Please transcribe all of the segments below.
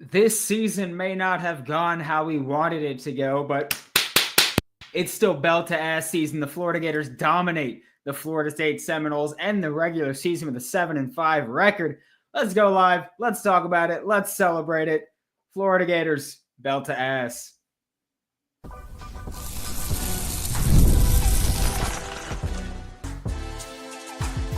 This season may not have gone how we wanted it to go, but it's still belt-to-ass season. The Florida Gators dominate the Florida State Seminoles and the regular season with a 7-5 record. Let's go live. Let's talk about it. Let's celebrate it. Florida Gators, belt-to-ass.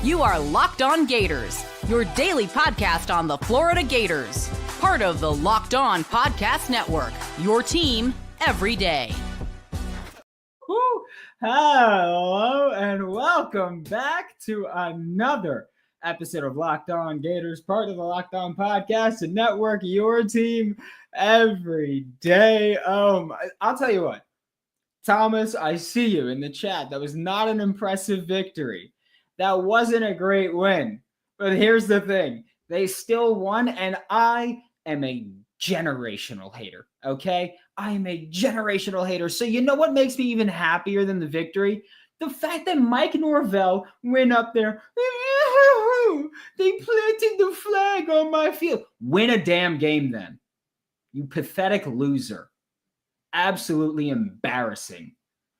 You are Locked On Gators, your daily podcast on the Florida Gators. Part of the Locked On Podcast Network, your team every day. Woo. Hello and welcome back to another episode of Locked On Gators, part of the Locked On Podcast Network, your team every day. I'll tell you what, Thomas, I see you in the chat. That was not an impressive victory. That wasn't a great win. But here's the thing. They still won, and I am a generational hater, okay? I am a generational hater. So you know what makes me even happier than the victory? The fact that Mike Norvell went up there. They planted the flag on my field. Win a damn game then. You pathetic loser. Absolutely embarrassing.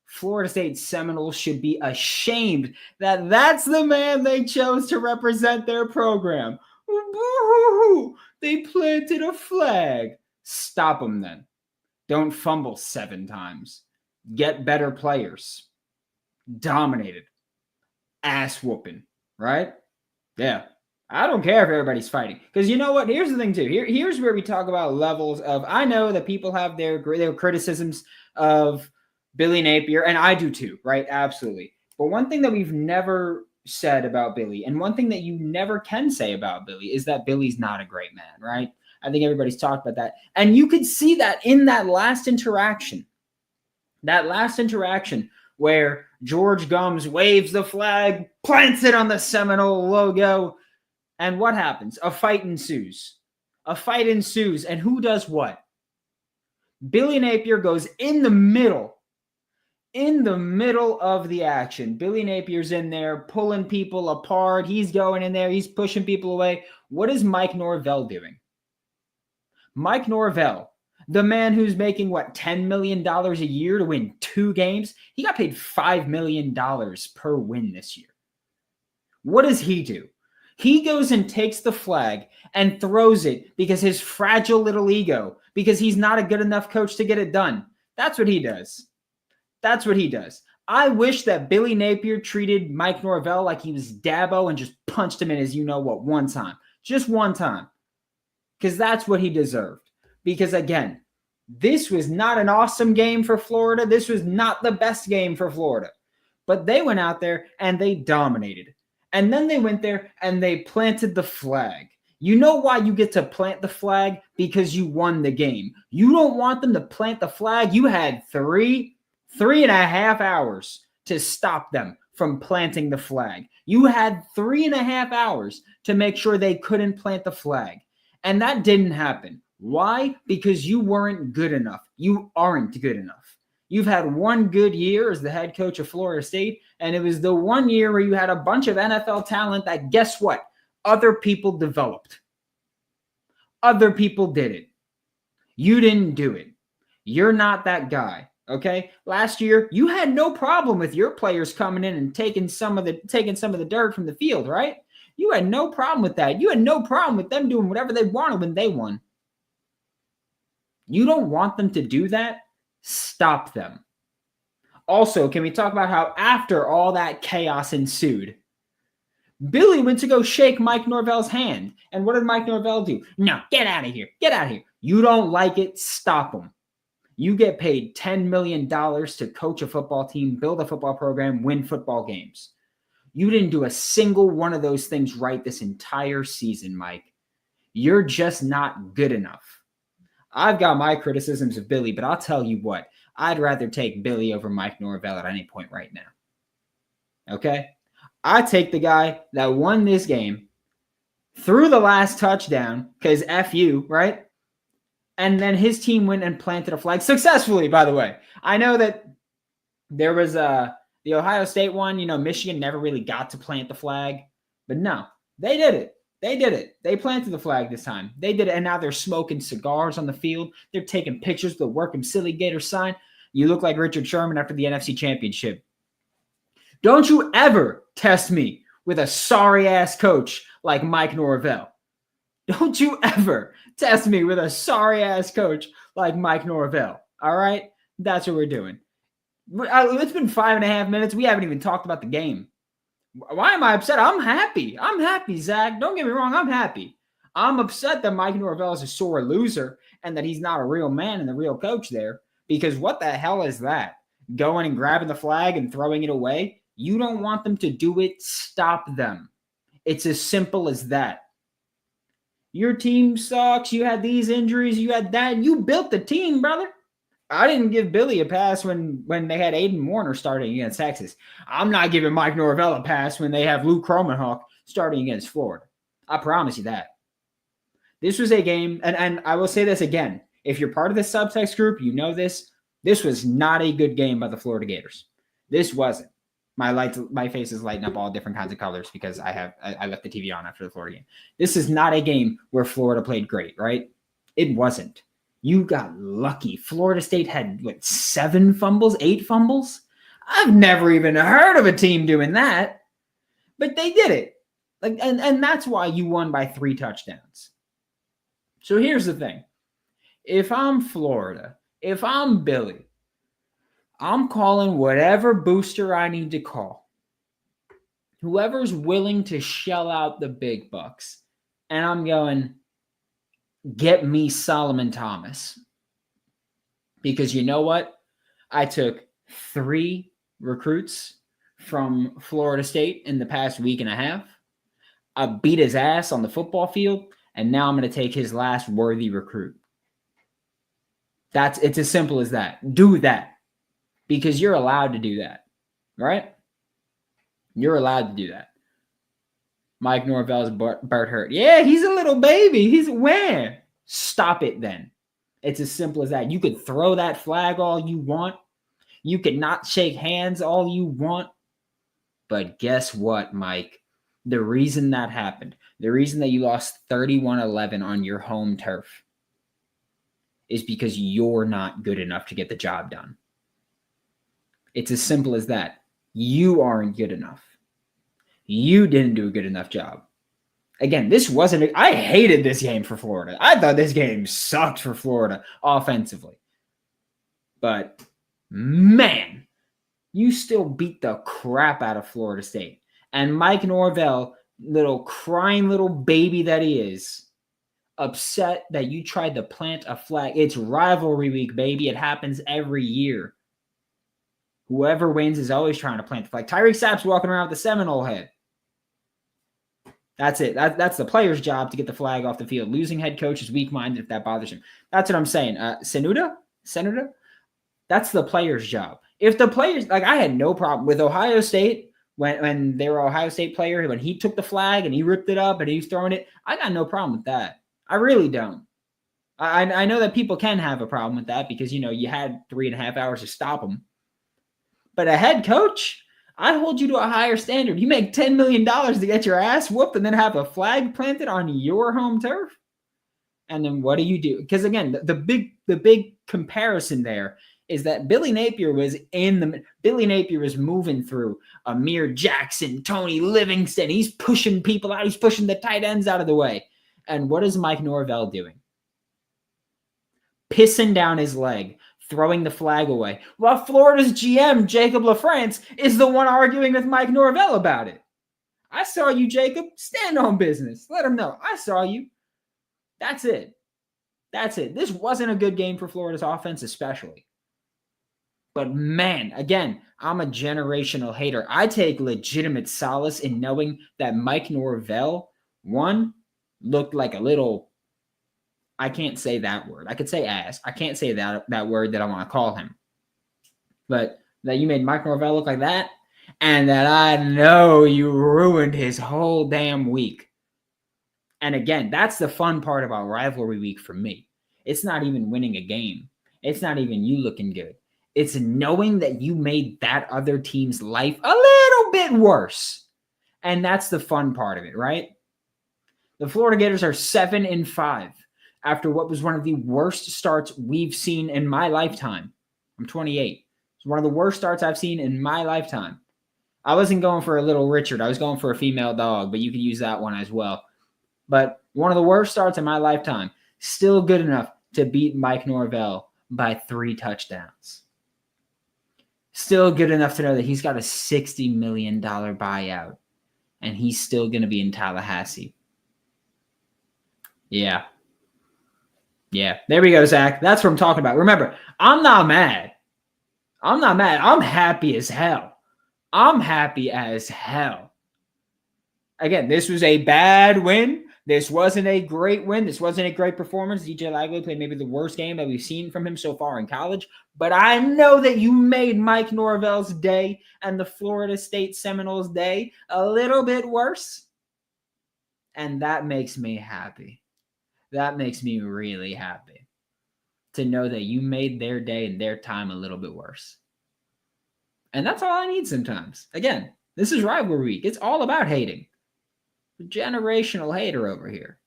Florida State Seminoles should be ashamed that that's the man they chose to represent their program. They planted a flag. Stop them then. Don't fumble 7 times. Get better players. Dominated. Ass whooping. Right? Yeah. I don't care if everybody's fighting. Because you know what? Here's the thing too. Here's where we talk about levels of, I know that people have their criticisms of Billy Napier, and I do too, right? Absolutely. But one thing that we've never said about Billy, and one thing that you never can say about Billy, is that Billy's not a great man, right? I think everybody's talked about that. And you could see that in that last interaction. That last interaction where George Gums waves the flag, plants it on the Seminole logo, and what happens? A fight ensues. A fight ensues, and who does what? Billy Napier goes in the middle of the action. Billy Napier's in there pulling people apart. He's going in there. He's pushing people away. What is Mike Norvell doing? Mike Norvell, the man who's making, $10 million a year to win 2 games? He got paid $5 million per win this year. What does he do? He goes and takes the flag and throws it because his fragile little ego, because he's not a good enough coach to get it done. That's what he does. That's what he does. I wish that Billy Napier treated Mike Norvell like he was Dabo and just punched him in his you-know-what one time. Just one time. Because that's what he deserved. Because, again, this was not an awesome game for Florida. This was not the best game for Florida. But they went out there and they dominated. And then they went there and they planted the flag. You know why you get to plant the flag? Because you won the game. You don't want them to plant the flag. You had 3.5 hours to stop them from planting the flag. You had 3.5 hours to make sure they couldn't plant the flag. And that didn't happen. Why? Because you weren't good enough. You aren't good enough. You've had one good year as the head coach of Florida State, and it was the one year where you had a bunch of NFL talent that, guess what? Other people developed. Other people did it. You didn't do it. You're not that guy. Okay. Last year, you had no problem with your players coming in and taking some of the dirt from the field, right? You had no problem with that. You had no problem with them doing whatever they wanted when they won. You don't want them to do that? Stop them. Also, can we talk about how after all that chaos ensued, Billy went to go shake Mike Norvell's hand. And what did Mike Norvell do? No, get out of here. Get out of here. You don't like it? Stop him. You get paid $10 million to coach a football team, build a football program, win football games. You didn't do a single one of those things right this entire season, Mike. You're just not good enough. I've got my criticisms of Billy, but I'll tell you what. I'd rather take Billy over Mike Norvell at any point right now. Okay? I take the guy that won this game, threw the last touchdown, because F you, right? And then his team went and planted a flag successfully, by the way. I know that there was the Ohio State one. Michigan never really got to plant the flag. But no, they did it. They did it. They planted the flag this time. They did it, and now they're smoking cigars on the field. They're taking pictures of the Work 'em Silly Gator sign. You look like Richard Sherman after the NFC Championship. Don't you ever test me with a sorry-ass coach like Mike Norvell. Don't you ever test me with a sorry-ass coach like Mike Norvell. All right? That's what we're doing. It's been 5.5 minutes. We haven't even talked about the game. Why am I upset? I'm happy. I'm happy, Zach. Don't get me wrong. I'm happy. I'm upset that Mike Norvell is a sore loser and that he's not a real man and the real coach there, because what the hell is that? Going and grabbing the flag and throwing it away? You don't want them to do it. Stop them. It's as simple as that. Your team sucks. You had these injuries. You had that. You built the team, brother. I didn't give Billy a pass when they had Aiden Warner starting against Texas. I'm not giving Mike Norvell a pass when they have Luke Kromenhoek starting against Florida. I promise you that. This was a game, and I will say this again. If you're part of this subtext group, you know this. This was not a good game by the Florida Gators. This wasn't. My face is lighting up all different kinds of colors because I left the TV on after the Florida game. This is not a game where Florida played great, right? It wasn't. You got lucky. Florida State had, 7 fumbles, 8 fumbles? I've never even heard of a team doing that. But they did it. And that's why you won by 3 touchdowns. So here's the thing. If I'm Florida, if I'm Billy, I'm calling whatever booster I need to call. Whoever's willing to shell out the big bucks. And I'm going, get me Solomon Thomas. Because you know what? I took 3 recruits from Florida State in the past week and a half. I beat his ass on the football field, and now I'm going to take his last worthy recruit. It's as simple as that. Do that. Because you're allowed to do that. Right? You're allowed to do that. Mike Norvell's Bert hurt. Yeah, he's a little baby. He's where? Stop it then. It's as simple as that. You could throw that flag all you want. You could not shake hands all you want. But guess what, Mike? The reason that happened, the reason that you lost 31-11 on your home turf is because you're not good enough to get the job done. It's as simple as that. You aren't good enough. You didn't do a good enough job. Again, I hated this game for Florida. I thought this game sucked for Florida offensively. But, man, you still beat the crap out of Florida State. And Mike Norvell, little crying little baby that he is, upset that you tried to plant a flag. It's rivalry week, baby. It happens every year. Whoever wins is always trying to plant the flag. Tyreek Sapp's walking around with a Seminole head. That's it. That's the player's job to get the flag off the field. Losing head coach is weak-minded if that bothers him. That's what I'm saying. Senuda? That's the player's job. If the players, I had no problem with Ohio State when they were Ohio State player, when he took the flag and he ripped it up and he was throwing it, I got no problem with that. I really don't. I know that people can have a problem with that because, you had 3.5 hours to stop them. But a head coach, I hold you to a higher standard. You make $10 million to get your ass whooped and then have a flag planted on your home turf. And then what do you do? Because again, the big comparison there is that Billy Napier was moving through Amir Jackson, Tony Livingston. He's pushing people out. He's pushing the tight ends out of the way. And what is Mike Norvell doing? Pissing down his leg, throwing the flag away, while Florida's GM, Jacob LaFrance, is the one arguing with Mike Norvell about it. I saw you, Jacob. Stand on business. Let him know. I saw you. That's it. This wasn't a good game for Florida's offense, especially. But man, again, I'm a generational hater. I take legitimate solace in knowing that Mike Norvell, one, looked like a little, I can't say that word. I could say ass. I can't say that word that I want to call him. But that you made Mike Norvell look like that, and that I know you ruined his whole damn week. And again, that's the fun part about rivalry week for me. It's not even winning a game. It's not even you looking good. It's knowing that you made that other team's life a little bit worse. And that's the fun part of it, right? The Florida Gators are 7-5 after what was one of the worst starts we've seen in my lifetime. I'm 28. It's one of the worst starts I've seen in my lifetime. I wasn't going for a little Richard. I was going for a female dog, but you could use that one as well. But one of the worst starts in my lifetime. Still good enough to beat Mike Norvell by 3 touchdowns. Still good enough to know that he's got a $60 million buyout, and he's still going to be in Tallahassee. Yeah. There we go, Zach. That's what I'm talking about. Remember, I'm not mad. I'm happy as hell. Again, this was a bad win. This wasn't a great win. This wasn't a great performance. DJ Lagley played maybe the worst game that we've seen from him so far in college. But I know that you made Mike Norvell's day and the Florida State Seminoles' day a little bit worse. And that makes me happy. That makes me really happy to know that you made their day and their time a little bit worse. And that's all I need sometimes. Again, this is rivalry week. It's all about hating. A generational hater over here.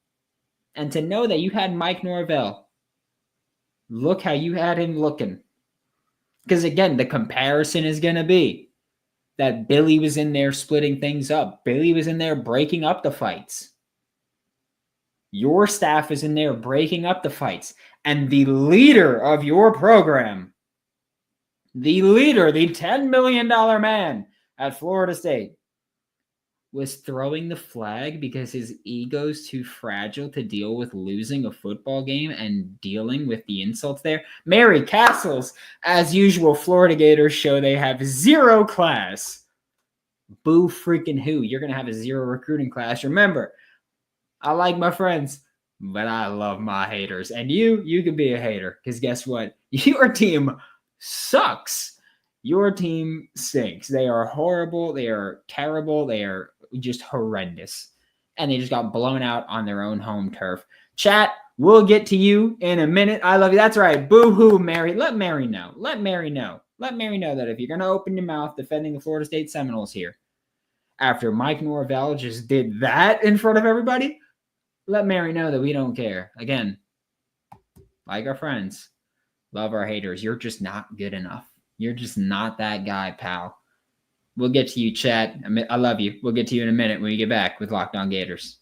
And to know that you had Mike Norvell, look how you had him looking. Because again, the comparison is going to be that Billy was in there splitting things up. Billy was in there breaking up the fights. Your staff is in there breaking up the fights. And the leader of your program, the leader, the $10 million man at Florida State, was throwing the flag because his ego's too fragile to deal with losing a football game and dealing with the insults there. Mary Castles, as usual, Florida Gators show they have 0 class. Boo freaking who. You're going to have a 0 recruiting class. Remember, I like my friends, but I love my haters. And you can be a hater because guess what? Your team sucks. Your team stinks. They are horrible. They are terrible. They are just horrendous. And they just got blown out on their own home turf. Chat, we'll get to you in a minute. I love you. That's right. Boo-hoo, Mary. Let Mary know. Let Mary know that if you're going to open your mouth defending the Florida State Seminoles here, after Mike Norvell just did that in front of everybody, let Mary know that we don't care. Again, like our friends, love our haters. You're just not good enough. You're just not that guy, pal. We'll get to you, chat. I love you. We'll get to you in a minute when we get back with Locked On Gators.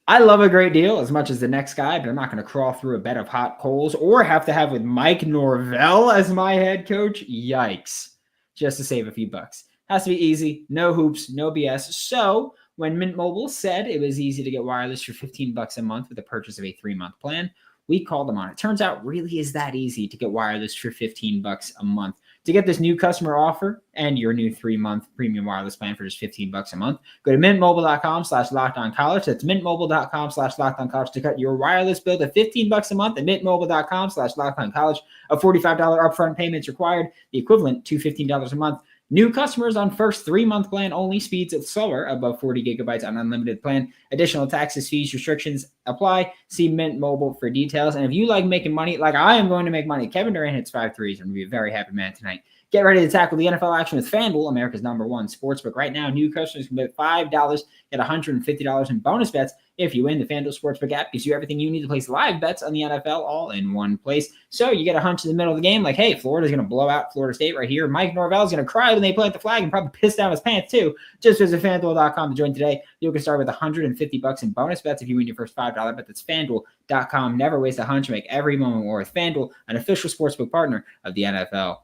I love a great deal as much as the next guy, but I'm not going to crawl through a bed of hot coals or have to have with Mike Norvell as my head coach. Yikes. Just to save a few bucks. Has to be easy. No hoops, no BS. So when Mint Mobile said it was easy to get wireless for $15 a month with the purchase of a 3-month plan, we called them on it. Turns out really is that easy to get wireless for $15 a month. To get this new customer offer and your new 3-month premium wireless plan for just $15 a month, go to mintmobile.com/lockedoncollege. That's mintmobile.com/lockedoncollege to cut your wireless bill to $15 a month, and mintmobile.com/lockedoncollege. A $45 upfront payment is required, the equivalent to $15 a month. New customers on first 3-month plan only. Speeds slower above 40 gigabytes on unlimited plan. Additional taxes, fees, restrictions apply. See Mint Mobile for details. And if you like making money, like I am going to make money, Kevin Durant hits 5 threes and be a very happy man tonight. Get ready to tackle the NFL action with FanDuel, America's #1 sportsbook. Right now, new customers can bet $5, get $150 in bonus bets if you win. The FanDuel Sportsbook app gives you everything you need to place live bets on the NFL all in one place. So you get a hunch in the middle of the game, like, hey, Florida's going to blow out Florida State right here. Mike Norvell's going to cry when they plant the flag and probably piss down his pants too. Just visit FanDuel.com to join today. You can start with $150 in bonus bets if you win your first $5 bet. That's FanDuel.com. Never waste a hunch. Make every moment worth. FanDuel, an official sportsbook partner of the NFL.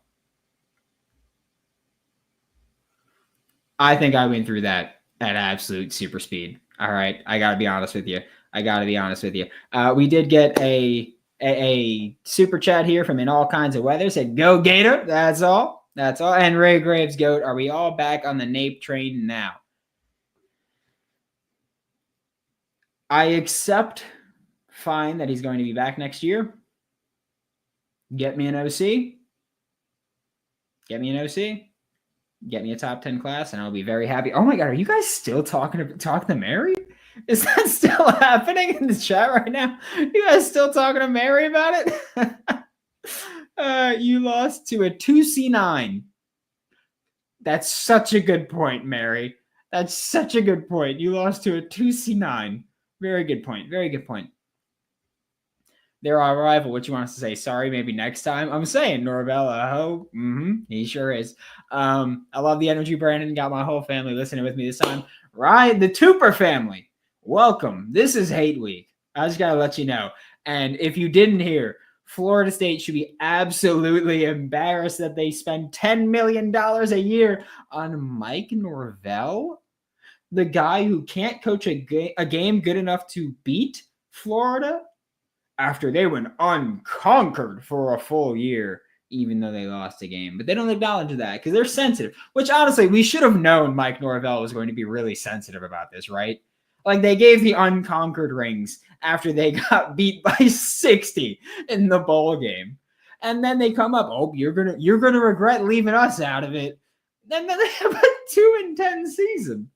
I think I went through that at absolute super speed. All right. I got to be honest with you. We did get a super chat here from In All Kinds of Weather. Said, go Gator. That's all. And Ray Graves, GOAT. Are we all back on the Nape train now? I accept fine that he's going to be back next year. Get me an OC. Get me a top 10 class, and I'll be very happy. Oh my God, are you guys still talking to Mary? Is that still happening in the chat right now? You guys still talking to Mary about it? You lost to a 2C9. That's such a good point, Mary. That's such a good point. You lost to a 2C9. Very good point. Very good point. They're our rival. What you want us to say? Sorry, maybe next time. I'm saying Norvell, ho. He sure is. I love the energy, Brandon. Got my whole family listening with me this time. Right, the Tooper family. Welcome. This is Hate Week. I just gotta let you know. And if you didn't hear, Florida State should be absolutely embarrassed that they spend $10 million a year on Mike Norvell, the guy who can't coach a game good enough to beat Florida after they went unconquered for a full year, even though they lost a game. But they don't acknowledge that because they're sensitive, which honestly, we should have known Mike Norvell was going to be really sensitive about this, right? Like they gave the unconquered rings after they got beat by 60 in the bowl game. And then they come up, oh, you're gonna regret leaving us out of it. Then they have a 2-10 season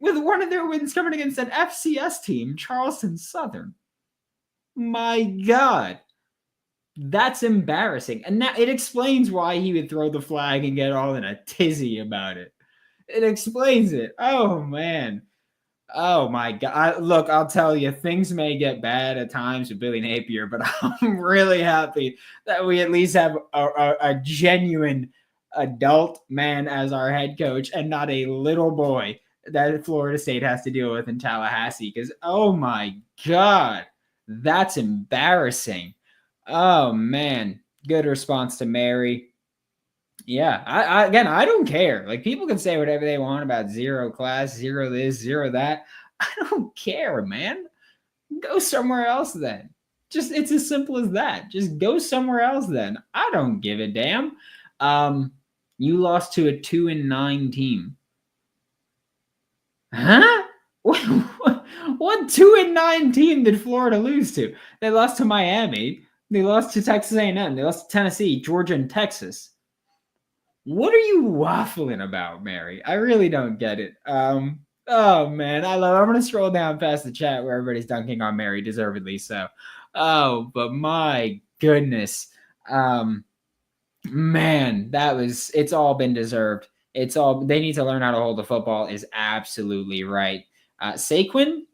with one of their wins coming against an FCS team, Charleston Southern. My God, that's embarrassing. And now it explains why he would throw the flag and get all in a tizzy about it. It explains it. Oh, man. Oh, my God. Look, I'll tell you, things may get bad at times with Billy Napier, but I'm really happy that we at least have a genuine adult man as our head coach and not a little boy that Florida State has to deal with in Tallahassee. Because, oh, my God. That's embarrassing. Oh, man. Good response to Mary. Yeah, I don't care. Like, people can say whatever they want about zero class, zero this, zero that. I don't care, man. Go somewhere else then. It's as simple as that. Just go somewhere else then. I don't give a damn. You lost to a 2-9 team. Huh? What 2-9 team did Florida lose to? They lost to Miami. They lost to Texas A&M. They lost to Tennessee, Georgia, and Texas. What are you waffling about, Mary? I really don't get it. Oh, man. I'm going to scroll down past the chat where everybody's dunking on Mary, deservedly so. Oh, but my goodness. Man, it's all been deserved. They need to learn how to hold the football is absolutely right. Saquon,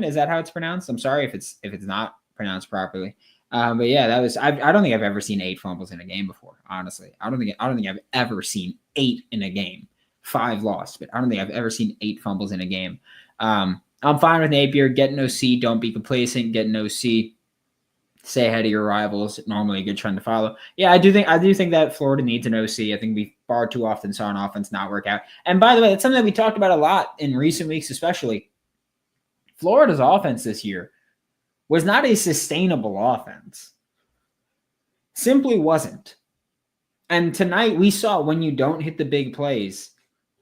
is that how it's pronounced? I'm sorry if it's not pronounced properly. But yeah, I don't think I've ever seen 8 fumbles in a game before. Honestly, I don't think I've ever seen 8 in a game. 5 lost, but I don't think I've ever seen 8 fumbles in a game. I'm fine with Napier. Get an OC. Don't be complacent. Get an OC. Stay ahead of your rivals. Normally a good trend to follow. Yeah, I do think that Florida needs an OC. I think we far too often saw an offense not work out. And by the way, that's something that we talked about a lot in recent weeks, especially. Florida's offense this year was not a sustainable offense. Simply wasn't. And tonight we saw when you don't hit the big plays,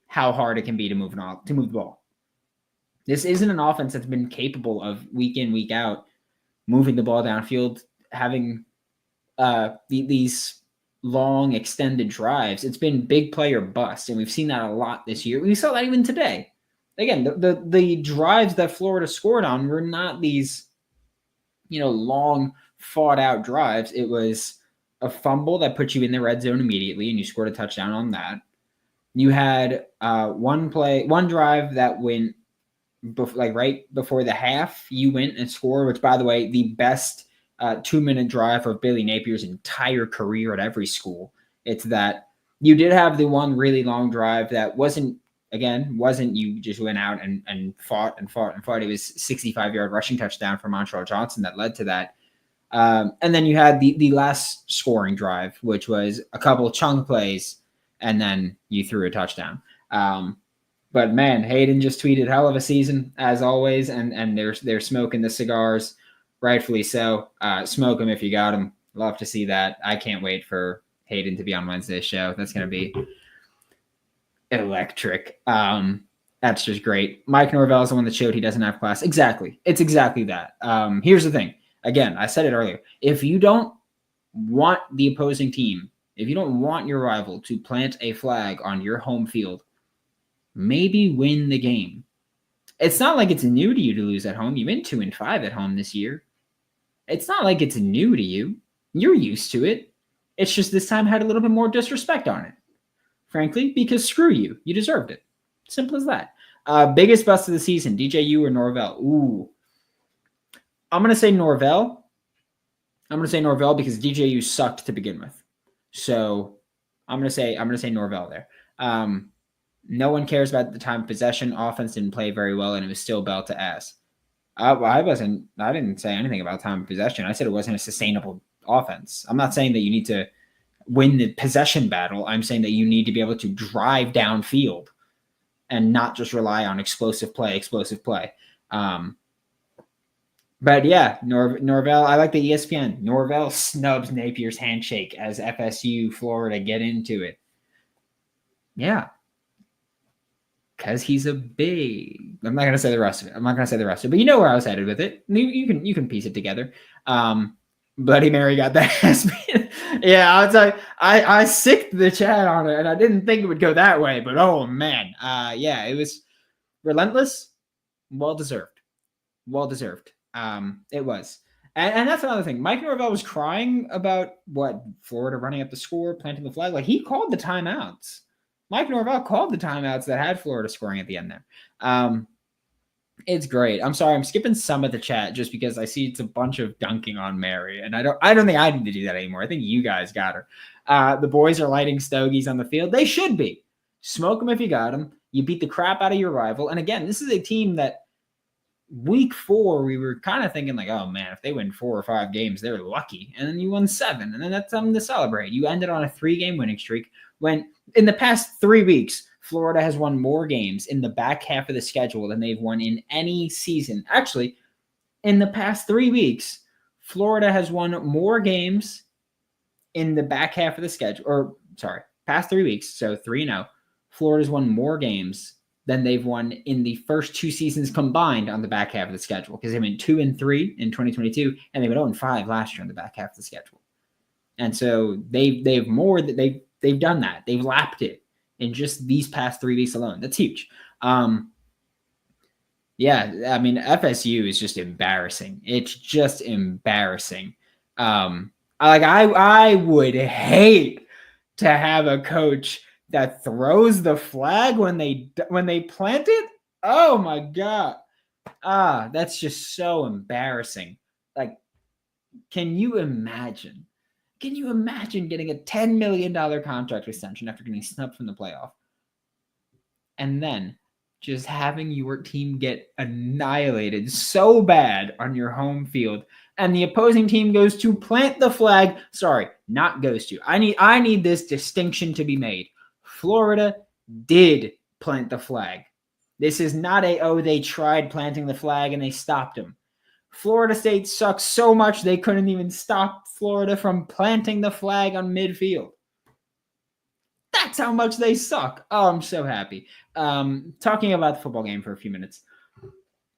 how hard it can be to move the ball. This isn't an offense that's been capable of week in, week out, moving the ball downfield, having these long extended drives. It's been big play or bust, and we've seen that a lot this year. We saw that even today. Again, the drives that Florida scored on were not these, long fought out drives. It was a fumble that put you in the red zone immediately, and you scored a touchdown on that. You had one drive that went right before the half. You went and scored, which, by the way, the best 2-minute drive of Billy Napier's entire career at every school. It's that you did have the one really long drive that wasn't you just went out and fought. It was 65-yard rushing touchdown for Montreal Johnson that led to that. And then you had the last scoring drive, which was a couple chunk plays, and then you threw a touchdown. But man, Hayden just tweeted hell of a season as always, and they're smoking the cigars, rightfully so. Smoke them if you got them. Love to see that. I can't wait for Hayden to be on Wednesday's show. That's going to be electric. That's just great. Mike Norvell is the one that showed he doesn't have class. Exactly. It's exactly that. Here's the thing. Again, I said it earlier. If you don't want the opposing team, if you don't want your rival to plant a flag on your home field, maybe win the game. It's not like it's new to you to lose at home. You've been 2-5 at home this year. It's not like it's new to you. You're used to it. It's just this time had a little bit more disrespect on it. Frankly, because screw you. You deserved it. Simple as that. Biggest bust of the season, DJU or Norvell? Ooh. I'm going to say Norvell. Because DJU sucked to begin with. So I'm going to say Norvell there. No one cares about the time of possession. Offense didn't play very well, and it was still belt to ass. I didn't say anything about time of possession. I said it wasn't a sustainable offense. I'm not saying that you need to win the possession battle. I'm saying that you need to be able to drive downfield and not just rely on explosive play. But yeah, Norvell, I like the ESPN. Norvell snubs Napier's handshake as FSU, Florida get into it. Yeah. Because he's a big. I'm not going to say the rest of it. But you know where I was headed with it. You can piece it together. Bloody Mary got that ass beat. Yeah, I was like, I sicked the chat on it, and I didn't think it would go that way. But oh man, yeah, it was relentless, well deserved. It was, and that's another thing. Mike Norvell was crying about what Florida running up the score, planting the flag. Like he called the timeouts. Mike Norvell called the timeouts that had Florida scoring at the end there. It's great. I'm sorry, I'm skipping some of the chat just because I see it's a bunch of dunking on Mary, and I don't think I need to do that anymore. I think you guys got her. The boys are lighting stogies on the field. They should be. Smoke them if you got them. You beat the crap out of your rival. And again, this is a team that week 4, we were kind of thinking like, oh man, if they win 4 or 5 games, they're lucky. And then you won 7, and then that's something to celebrate. You ended on a 3-game winning streak when in the past 3 weeks, Florida has won more games in the back half of the schedule than they've won in any season. Actually, in the past 3 weeks, Florida has won more games in the back half of the schedule. Past 3 weeks, so 3-0. Florida's won more games than they've won in the first 2 seasons combined on the back half of the schedule, because they went 2-3 in 2022, and they went 0-5 last year on the back half of the schedule. And so they've done that. They've lapped it in just these past 3 weeks alone. That's huge. Yeah, I mean, FSU is just embarrassing. It's just embarrassing. I would hate to have a coach that throws the flag when they plant it. Oh my God. That's just so embarrassing. Like, can you imagine? Can you imagine getting a $10 million contract extension after getting snubbed from the playoff? And then just having your team get annihilated so bad on your home field, and the opposing team goes to plant the flag. Sorry, not goes to. I need this distinction to be made. Florida did plant the flag. This is not they tried planting the flag and they stopped him. Florida State sucks so much they couldn't even stop Florida from planting the flag on midfield. That's how much they suck. Oh, I'm so happy. Talking about the football game for a few minutes.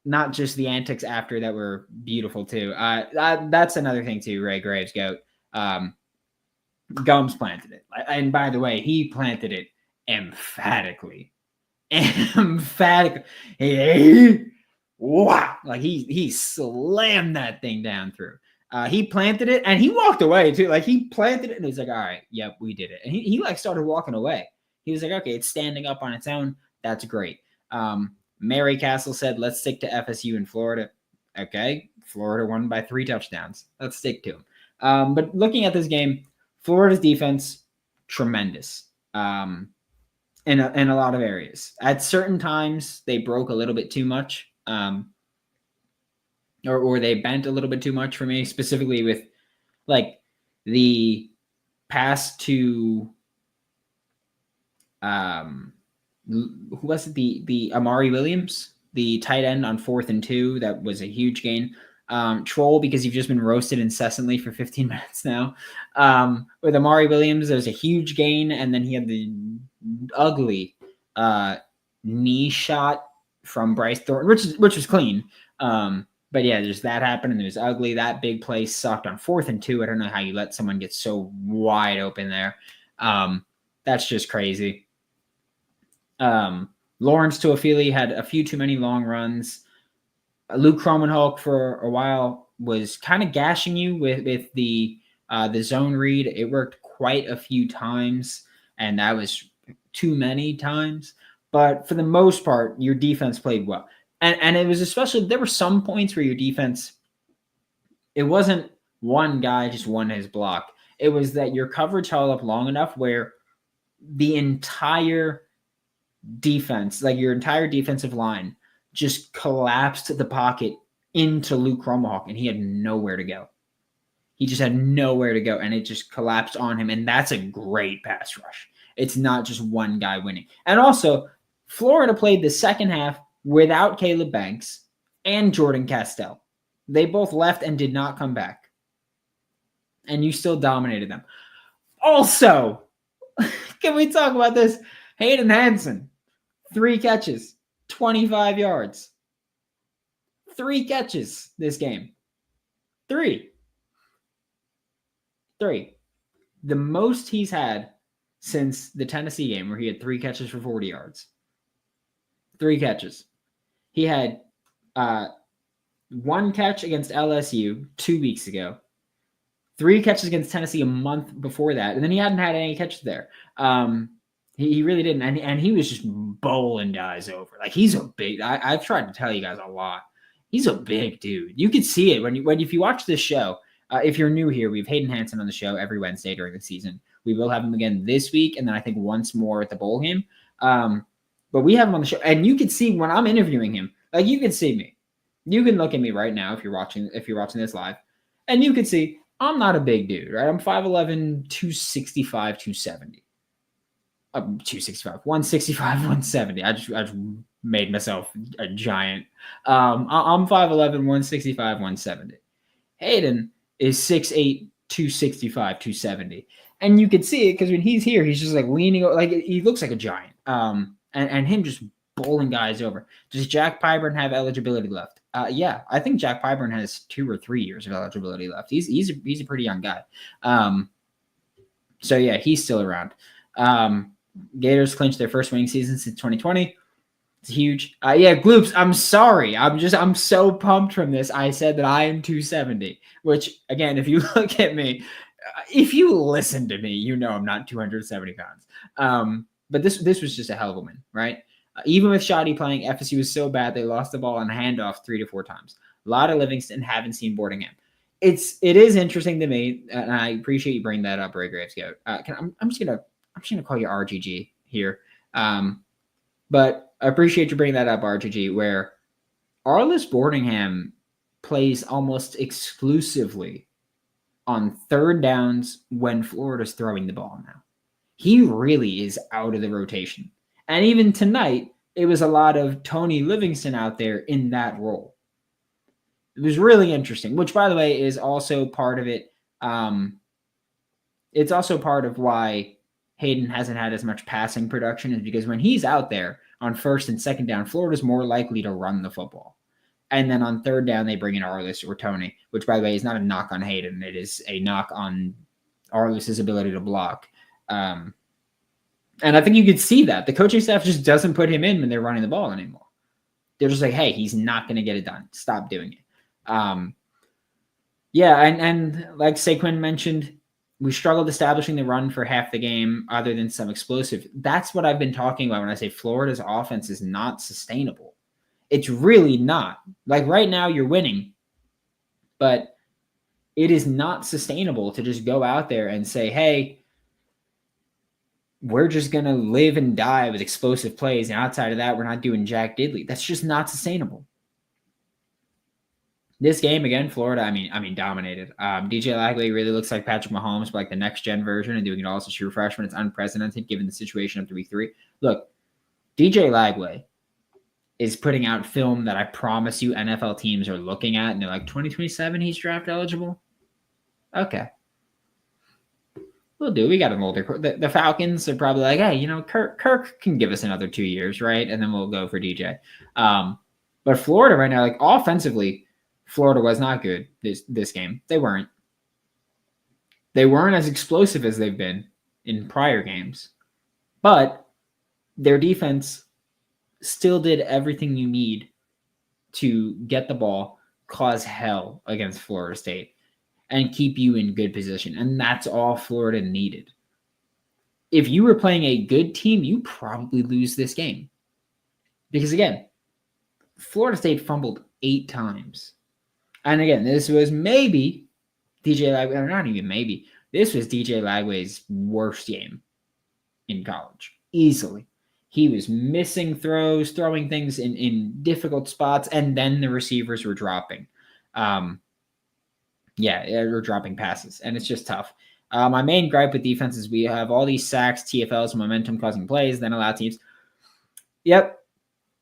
Not just the antics after that were beautiful too. That's another thing too, Ray Graves GOAT. Gums planted it. And by the way, he planted it emphatically. Wow. Like he slammed that thing down through. He planted it and he walked away too. Like he planted it and he's like, all right, yep, we did it. And he like started walking away. He was like, okay, it's standing up on its own. That's great. Mary Castle said, let's stick to FSU in Florida. Okay. Florida won by 3 touchdowns. Let's stick to them. But looking at this game, Florida's defense, tremendous. In a lot of areas. At certain times, they broke a little bit too much. Or they bent a little bit too much for me, specifically with like the pass to who was it? The Amari Williams, the tight end on 4th and 2. That was a huge gain. Troll, because you've just been roasted incessantly for 15 minutes now. With Amari Williams, there's a huge gain, and then he had the ugly knee shot from Bryce Thornton, which was clean. But yeah, there's that happened, and it was ugly. That big play sucked on 4th and 2. I don't know how you let someone get so wide open there. That's just crazy. Lawrence Tuafili had a few too many long runs. Luke Kromenholk for a while was kind of gashing you with the zone read. It worked quite a few times, and that was too many times. But for the most part, your defense played well. And it was especially, there were some points where your defense, it wasn't one guy just won his block. It was that your coverage held up long enough where the entire defense, like your entire defensive line, just collapsed the pocket into Luke Romahawk, and he had nowhere to go. He just had nowhere to go, and it just collapsed on him, and that's a great pass rush. It's not just one guy winning. And also, Florida played the second half without Caleb Banks and Jordan Castell. They both left and did not come back. And you still dominated them. Also, can we talk about this? Hayden Hansen, 3 catches, 25 yards. 3 catches this game. 3. The most he's had since the Tennessee game where he had 3 catches for 40 yards. 3 catches. He had 1 catch against LSU 2 weeks ago. 3 catches against Tennessee a month before that. And then he hadn't had any catches there. He really didn't. And he was just bowling guys over. Like, he's a big, I've tried to tell you guys a lot. He's a big dude. You could see it if you watch this show. If you're new here, we have Hayden Hansen on the show every Wednesday during the season. We will have him again this week, and then I think once more at the bowl game. But we have him on the show, and you can see when I'm interviewing him, like, you can see me. You can look at me right now if you're watching this live, and you can see I'm not a big dude, right? I'm 5'11", 265, 270. 265, 165, 170. I just made myself a giant. I'm 5'11", 165, 170. Hayden is 6'8", 265, 270. And you can see it because when he's here, he's just like leaning, like he looks like a giant. And him just bowling guys over. Does Jack Pyburn have eligibility left? Yeah, I think Jack Pyburn has 2 or 3 years of eligibility left. He's a pretty young guy. So yeah, he's still around. Gators clinched their first winning season since 2020. It's huge. Yeah, Gloops, I'm sorry. I'm so pumped from this. I said that I am 270, which, again, if you look at me, if you listen to me, you know I'm not 270 pounds. But this was just a hell of a win, right? Even with Shoddy playing, FSU was so bad they lost the ball on a handoff 3 to 4 times. A lot of Livingston, haven't seen Boardingham. It is interesting to me, and I appreciate you bringing that up, Ray Graves Goat. I'm just gonna call you RGG here. But I appreciate you bringing that up, RGG, where Arliss Boardingham plays almost exclusively on 3rd downs when Florida's throwing the ball now. He really is out of the rotation. And even tonight, it was a lot of Tony Livingston out there in that role. It was really interesting, which, by the way, is also part of it. It's also part of why Hayden hasn't had as much passing production, is because when he's out there on 1st and 2nd down, Florida's more likely to run the football. And then on 3rd down, they bring in Arliss or Tony, which, by the way, is not a knock on Hayden. It is a knock on Arliss's ability to block. And I think you could see that. The coaching staff just doesn't put him in when they're running the ball anymore. They're just like, hey, he's not going to get it done. Stop doing it. Yeah, and like Saquon mentioned, we struggled establishing the run for half the game other than some explosive. That's what I've been talking about when I say Florida's offense is not sustainable. It's really not. Like, right now you're winning, but it is not sustainable to just go out there and say, hey, we're just going to live and die with explosive plays, and outside of that, we're not doing jack diddly. That's just not sustainable. This game, again, Florida, I mean, dominated. DJ Lagley really looks like Patrick Mahomes, but like the next-gen version, and doing it all as a true freshman. It's unprecedented given the situation after week 3. Look, DJ Lagley is putting out film that I promise you NFL teams are looking at, and they're like, 2027, he's draft eligible? Okay. We'll do. We got an older. The Falcons are probably like, hey, Kirk can give us another 2 years, right? And then we'll go for DJ. But Florida right now, like, offensively, Florida was not good this game. They weren't. They weren't as explosive as they've been in prior games. But their defense still did everything you need to get the ball, cause hell against Florida State, and keep you in good position. And that's all Florida needed. If you were playing a good team, you probably lose this game. Because again, Florida State fumbled 8 times. And again, this was maybe DJ Lagway, or not even maybe, this was DJ Lagway's worst game in college, easily. He was missing throws, throwing things in difficult spots, and then the receivers were dropping. We're dropping passes, and it's just tough. My main gripe with defense is we have all these sacks, TFLs, momentum causing plays, then allow teams. Yep.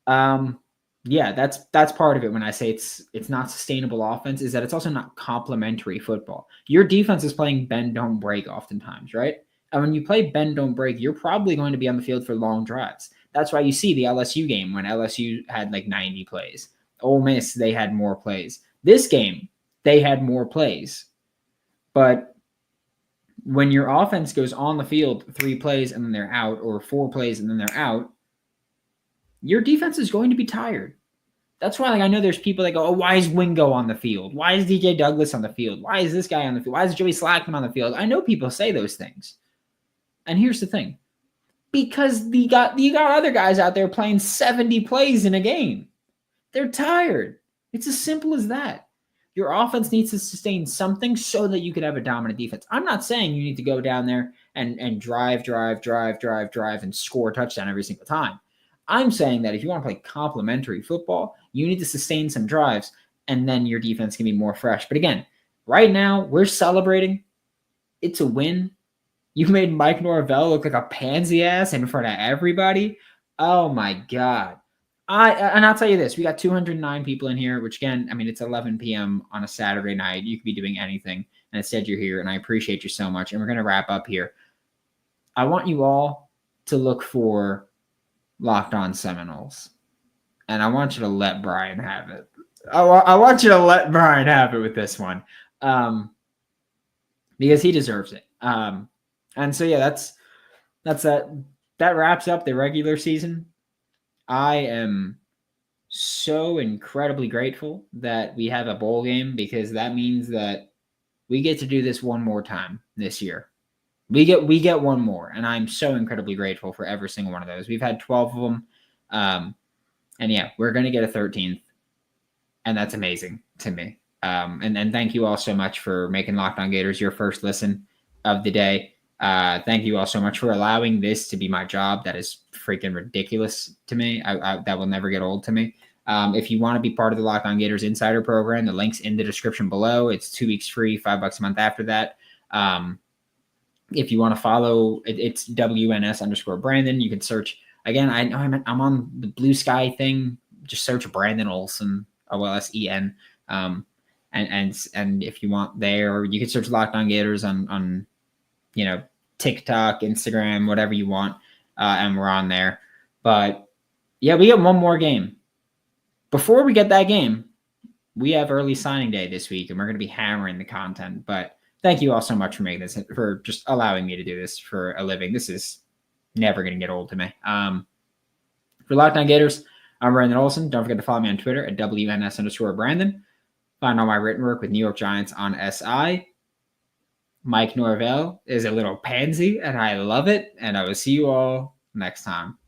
That's part of it when I say it's not sustainable offense, is that it's also not complementary football. Your defense is playing bend, don't break oftentimes, right? And when you play bend, don't break, you're probably going to be on the field for long drives. That's why you see the LSU game when LSU had like 90 plays. Ole Miss, they had more plays. This game, they had more plays. But when your offense goes on the field 3 plays and then they're out, or 4 plays and then they're out, your defense is going to be tired. That's why, I know there's people that go, oh, why is Wingo on the field? Why is DJ Douglas on the field? Why is this guy on the field? Why is Joey Slackman on the field? I know people say those things. And here's the thing. Because you got other guys out there playing 70 plays in a game. They're tired. It's as simple as that. Your offense needs to sustain something so that you can have a dominant defense. I'm not saying you need to go down there and drive and score a touchdown every single time. I'm saying that if you want to play complementary football, you need to sustain some drives, and then your defense can be more fresh. But again, right now, we're celebrating. It's a win. You made Mike Norvell look like a pansy ass in front of everybody. Oh, my God. And I'll tell you this. We got 209 people in here, which, again, I mean, it's 11 p.m. on a Saturday night. You could be doing anything, and instead you're here, and I appreciate you so much. And we're going to wrap up here. I want you all to look for Locked On Seminoles. And I want you to let Brian have it. I want you to let Brian have it with this one. Because he deserves it. And so, yeah, that's that. That wraps up the regular season. I am so incredibly grateful that we have a bowl game, because that means that we get to do this one more time this year. We get one more, and I'm so incredibly grateful for every single one of those. We've had 12 of them, and yeah, we're going to get a 13th, and that's amazing to me. And thank you all so much for making Locked On Gators your first listen of the day. Thank you all so much for allowing this to be my job. That is freaking ridiculous to me. That will never get old to me. If you want to be part of the Locked On Gators Insider Program, the link's in the description below. It's 2 weeks free, $5 a month after that. If you want to follow, it's WNS_Brandon. You can search. Again, I know I'm on the Blue Sky thing. Just search Brandon Olsen, OLSEN. And if you want there, you can search Locked On Gators on TikTok, Instagram, whatever you want. And we're on there. But yeah, we get one more game. Before we get that game, we have early signing day this week, and we're going to be hammering the content. But thank you all so much for making this, for just allowing me to do this for a living. This is never going to get old to me. For Locked On Gators, I'm Brandon Olsen. Don't forget to follow me on Twitter at WNS_Brandon. Find all my written work with New York Giants on SI. Mike Norvell is a little pansy, and I love it. And I will see you all next time.